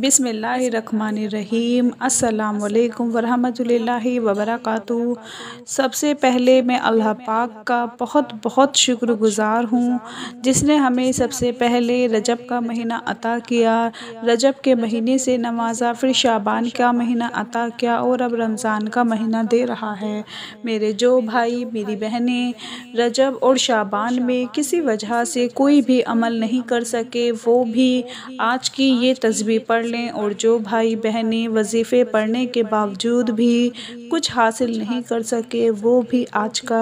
بسم اللہ الرحمن الرحیم۔ السلام علیکم ورحمۃ وبرکاتہ۔ سب سے پہلے میں اللہ پاک کا بہت بہت شکر گزار ہوں، جس نے ہمیں سب سے پہلے رجب کا مہینہ عطا کیا، رجب کے مہینے سے نوازا، پھر شعبان کا مہینہ عطا کیا اور اب رمضان کا مہینہ دے رہا ہے۔ میرے جو بھائی میری بہنیں رجب اور شعبان میں کسی وجہ سے کوئی بھی عمل نہیں کر سکے، وہ بھی آج کی یہ تسبیح پڑھ لیں، اور جو بھائی بہنیں وظیفے پڑھنے کے باوجود بھی کچھ حاصل نہیں کر سکے، وہ بھی آج کا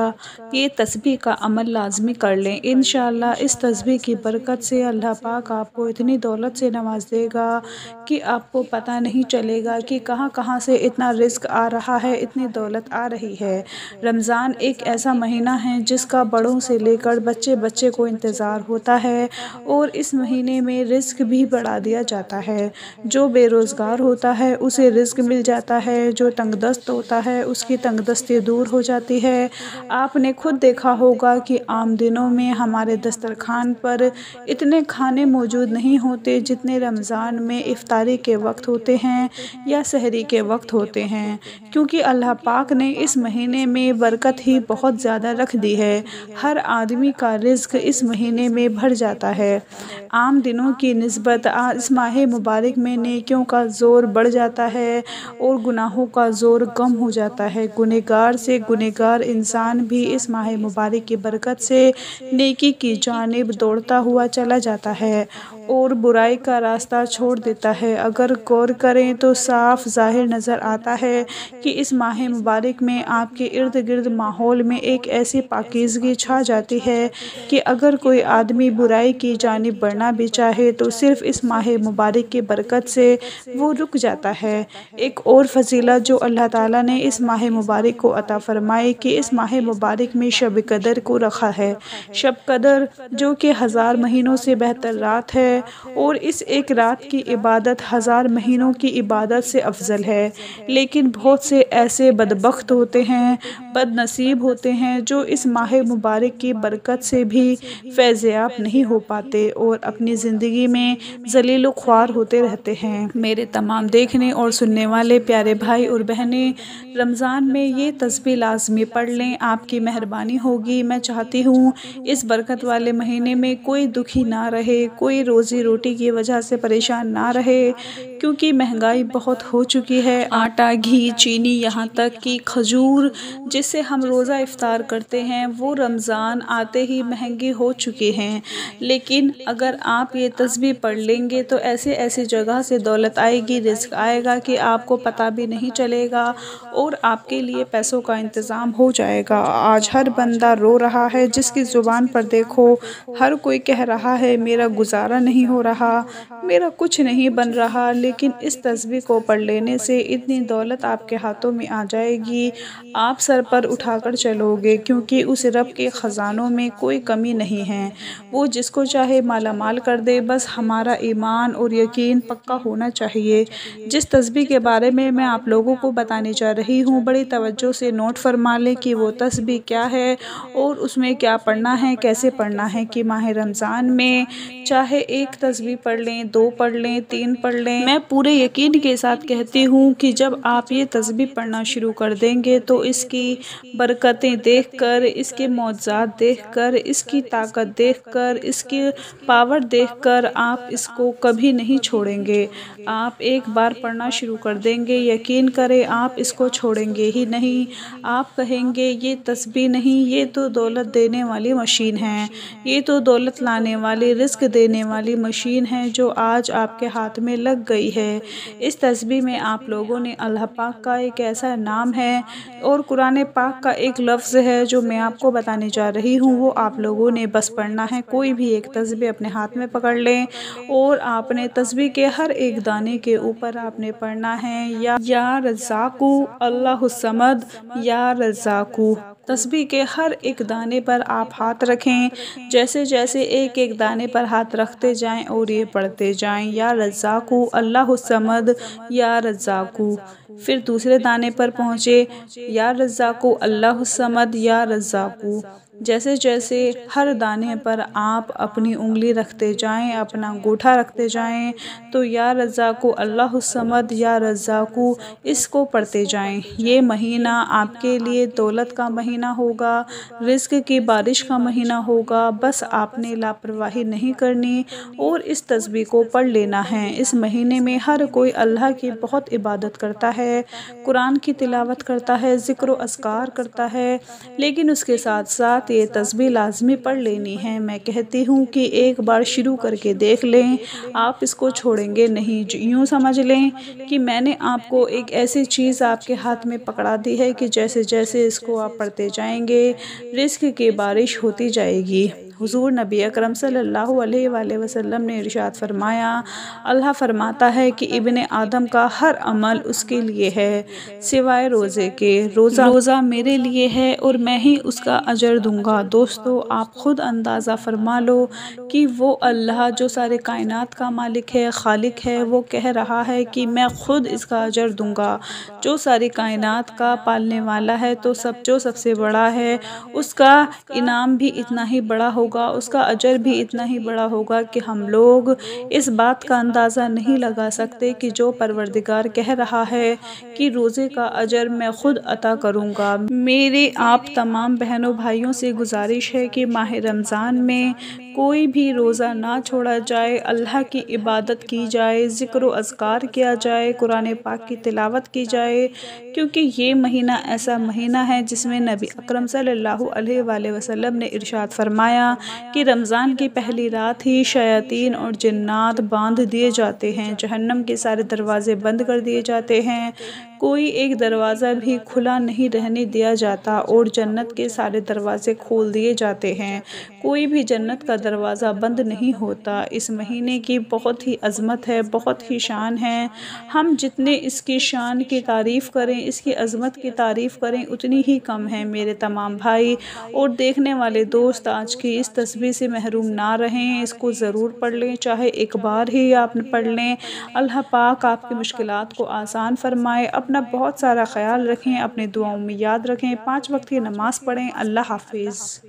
یہ تسبیح کا عمل لازمی کر لیں۔ انشاءاللہ اس تسبیح کی برکت سے اللہ پاک آپ کو اتنی دولت سے نواز دے گا کہ آپ کو پتہ نہیں چلے گا کہ کہاں کہاں سے اتنا رزق آ رہا ہے، اتنی دولت آ رہی ہے۔ رمضان ایک ایسا مہینہ ہے جس کا بڑوں سے لے کر بچے بچے کو انتظار ہوتا ہے، اور اس مہینے میں رزق بھی بڑھا دیا جاتا ہے۔ جو بے روزگار ہوتا ہے اسے رزق مل جاتا ہے، جو تنگ دست ہوتا ہے اس کی تنگ دستی دور ہو جاتی ہے۔ آپ نے خود دیکھا ہوگا کہ عام دنوں میں ہمارے دسترخوان پر اتنے کھانے موجود نہیں ہوتے جتنے رمضان میں افطاری کے وقت ہوتے ہیں یا سحری کے وقت ہوتے ہیں، کیونکہ اللہ پاک نے اس مہینے میں برکت ہی بہت زیادہ رکھ دی ہے۔ ہر آدمی کا رزق اس مہینے میں بڑھ جاتا ہے۔ عام دنوں کی نسبت اس ماہ مبارک میں نیکیوں کا زور بڑھ جاتا ہے اور گناہوں کا زور کم ہو جاتا ہے۔ گنہگار سے گنہگار انسان بھی اس ماہ مبارک کی برکت سے نیکی کی جانب دوڑتا ہوا چلا جاتا ہے اور برائی کا راستہ چھوڑ دیتا ہے۔ اگر غور کریں تو صاف ظاہر نظر آتا ہے کہ اس ماہ مبارک میں آپ کے ارد گرد ماحول میں ایک ایسی پاکیزگی چھا جاتی ہے کہ اگر کوئی آدمی برائی کی جانب بڑھنا بھی چاہے تو صرف اس ماہ مبارک کی برکت سے وہ رک جاتا ہے۔ ایک اور فضیلت جو اللہ تعالیٰ نے اس ماہ مبارک کو عطا فرمائی کہ اس ماہ مبارک میں شب قدر کو رکھا ہے۔ شب قدر جو کہ 1000 مہینوں سے بہتر رات ہے، اور اس ایک رات کی عبادت 1000 مہینوں کی عبادت سے افضل ہے، لیکن بہت سے ایسے بدبخت ہوتے ہیں، بد نصیب ہوتے ہیں جو اس ماہ مبارک کی برکت سے بھی فیض یاب نہیں ہو پاتے اور اپنی زندگی میں ذلیل و خوار ہوتے رہتے ہیں۔ میرے تمام دیکھنے اور سننے والے پیارے بھائی اور بہنیں رمضان میں یہ تسبیح لازمی پڑھ لیں، آپ کی مہربانی ہوگی۔ میں چاہتی ہوں اس برکت والے مہینے میں کوئی دکھی نہ رہے، کوئی روزی روٹی کی وجہ سے پریشان نہ رہے، کیونکہ مہنگائی بہت ہو چکی ہے۔ آٹا، گھی، چینی، یہاں تک کہ کھجور جس سے ہم روزہ افطار کرتے ہیں وہ رمضان آتے ہی مہنگی ہو چکی ہیں، لیکن اگر آپ یہ تسبیح پڑھ لیں گے تو ایسے جگہ سے دولت آئے گی، رزق آئے گا کہ آپ کو پتہ بھی نہیں چلے گا، اور آپ کے لیے پیسوں کا انتظام ہو جائے گا۔ آج ہر بندہ رو رہا ہے، جس کی زبان پر دیکھو ہر کوئی کہہ رہا ہے میرا گزارا نہیں ہو رہا، میرا کچھ نہیں بن رہا، لیکن اس تسبیح کو پڑھ لینے سے اتنی دولت آپ کے ہاتھوں میں آ جائے گی، آپ سر پر اٹھا کر چلو گے، کیونکہ اس رب کے خزانوں میں کوئی کمی نہیں ہے، وہ جس کو چاہے مالا مال کر دے، بس ہمارا ایمان اور یقین پکا ہونا چاہیے۔ جس تسبیح کے بارے میں آپ لوگوں کو بتانے جا رہی ہوں، بڑی توجہ سے نوٹ فرما لیں کہ وہ تسبیح کیا ہے اور اس میں کیا پڑھنا ہے، کیسے پڑھنا ہے، کہ ماہ رمضان میں چاہے ایک تسبیح پڑھ لیں، 2 پڑھ لیں، 3 پڑھ لیں، میں پورے یقین کے ساتھ کہتی ہوں کہ جب آپ یہ تسبیح پڑھنا شروع کر دیں گے تو اس کی برکتیں دیکھ کر، اس کے معجزات دیکھ کر، اس کی طاقت دیکھ کر، اس کی پاور دیکھ کر آپ اس کو کبھی نہیں چھوڑیں گے۔ آپ ایک بار پڑھنا شروع کر دیں گے، یقین کریں آپ اس کو چھوڑیں گے ہی نہیں۔ آپ کہیں گے یہ تسبیح نہیں، یہ تو دولت دینے والی مشین ہے، یہ تو دولت لانے والی، رزق دینے والی مشین ہے جو آج آپ کے ہاتھ میں لگ گئی ہے۔ اس تسبیح میں آپ لوگوں نے اللہ پاک کا ایک ایسا نام ہے اور قرآن پاک کا ایک لفظ ہے جو میں آپ کو بتانے جا رہی ہوں، وہ آپ لوگوں نے بس پڑھنا ہے۔ کوئی بھی ایک تسبیح اپنے ہاتھ میں پکڑ لیں اور آپ نے تسبیح کے ہر ایک دانے کے اوپر آپ نے پڑھنا ہے یا رزاقو اللہ الصمد، یا رزاقو۔ تسبیح کے ہر ایک دانے پر آپ ہاتھ رکھیں، جیسے جیسے ایک ایک دانے پر ہاتھ رکھتے جائیں اور یہ پڑھتے جائیں، یا رزاقو اللہ الصمد، یا رزاقو۔ پھر دوسرے دانے پر پہنچے، یا رزاقو اللہ الصمد، یا رزاقو۔ جیسے جیسے ہر دانے پر آپ اپنی انگلی رکھتے جائیں، اپنا انگوٹھا رکھتے جائیں تو یا رزاقو اللہ الصمد یا رزاقو اس کو پڑھتے جائیں۔ یہ مہینہ آپ کے لیے دولت کا مہینہ ہوگا، رزق کی بارش کا مہینہ ہوگا، بس آپ نے لاپرواہی نہیں کرنی اور اس تسبیح کو پڑھ لینا ہے۔ اس مہینے میں ہر کوئی اللہ کی بہت عبادت کرتا ہے، قرآن کی تلاوت کرتا ہے، ذکر و اذکار کرتا ہے، لیکن اس کے ساتھ ساتھ یہ تسبیح لازمی پڑھ لینی ہے۔ میں کہتی ہوں کہ ایک بار شروع کر کے دیکھ لیں، آپ اس کو چھوڑیں گے نہیں۔ یوں سمجھ لیں کہ میں نے آپ کو ایک ایسی چیز آپ کے ہاتھ میں پکڑا دی ہے کہ جیسے جیسے اس کو آپ پڑھتے جائیں گے رزق کی بارش ہوتی جائے گی۔ حضور نبی اکرم صلی اللہ علیہ وآلہ وسلم نے ارشاد فرمایا، اللہ فرماتا ہے کہ ابن آدم کا ہر عمل اس کے لیے ہے سوائے روزے کے، روزہ میرے لیے ہے اور میں ہی اس کا اجر دوں گا۔ دوستو، آپ خود اندازہ فرما لو کہ وہ اللہ جو سارے کائنات کا مالک ہے، خالق ہے، وہ کہہ رہا ہے کہ میں خود اس کا اجر دوں گا۔ جو ساری کائنات کا پالنے والا ہے تو جو سب سے بڑا ہے، اس کا انعام بھی اتنا ہی بڑا ہوگا، اس کا اجر بھی اتنا ہی بڑا ہوگا کہ ہم لوگ اس بات کا اندازہ نہیں لگا سکتے کہ جو پروردگار کہہ رہا ہے کہ روزے کا اجر میں خود عطا کروں گا۔ میرے آپ تمام بہنوں بھائیوں سے گزارش ہے کہ ماہ رمضان میں کوئی بھی روزہ نہ چھوڑا جائے، اللہ کی عبادت کی جائے، ذکر و اذکار کیا جائے، قرآن پاک کی تلاوت کی جائے، کیونکہ یہ مہینہ ایسا مہینہ ہے جس میں نبی اکرم صلی اللہ علیہ وآلہ وسلم نے ارشاد فرمایا کہ رمضان کی پہلی رات ہی شیاطین اور جنات باندھ دیے جاتے ہیں، جہنم کے سارے دروازے بند کر دیے جاتے ہیں، کوئی ایک دروازہ بھی کھلا نہیں رہنے دیا جاتا اور جنت کے سارے دروازے کھول دیے جاتے ہیں، کوئی بھی جنت کا دروازہ بند نہیں ہوتا۔ اس مہینے کی بہت ہی عظمت ہے، بہت ہی شان ہے، ہم جتنے اس کی شان کی تعریف کریں، اس کی عظمت کی تعریف کریں اتنی ہی کم ہے۔ میرے تمام بھائی اور دیکھنے والے دوست آج کی اس تسبیح سے محروم نہ رہیں، اس کو ضرور پڑھ لیں، چاہے ایک بار ہی آپ پڑھ لیں۔ اللہ پاک آپ کی مشکلات کو آسان فرمائے۔ اپنا بہت سارا خیال رکھیں، اپنے دعاؤں میں یاد رکھیں، 5 وقت کی نماز پڑھیں۔ اللہ حافظ۔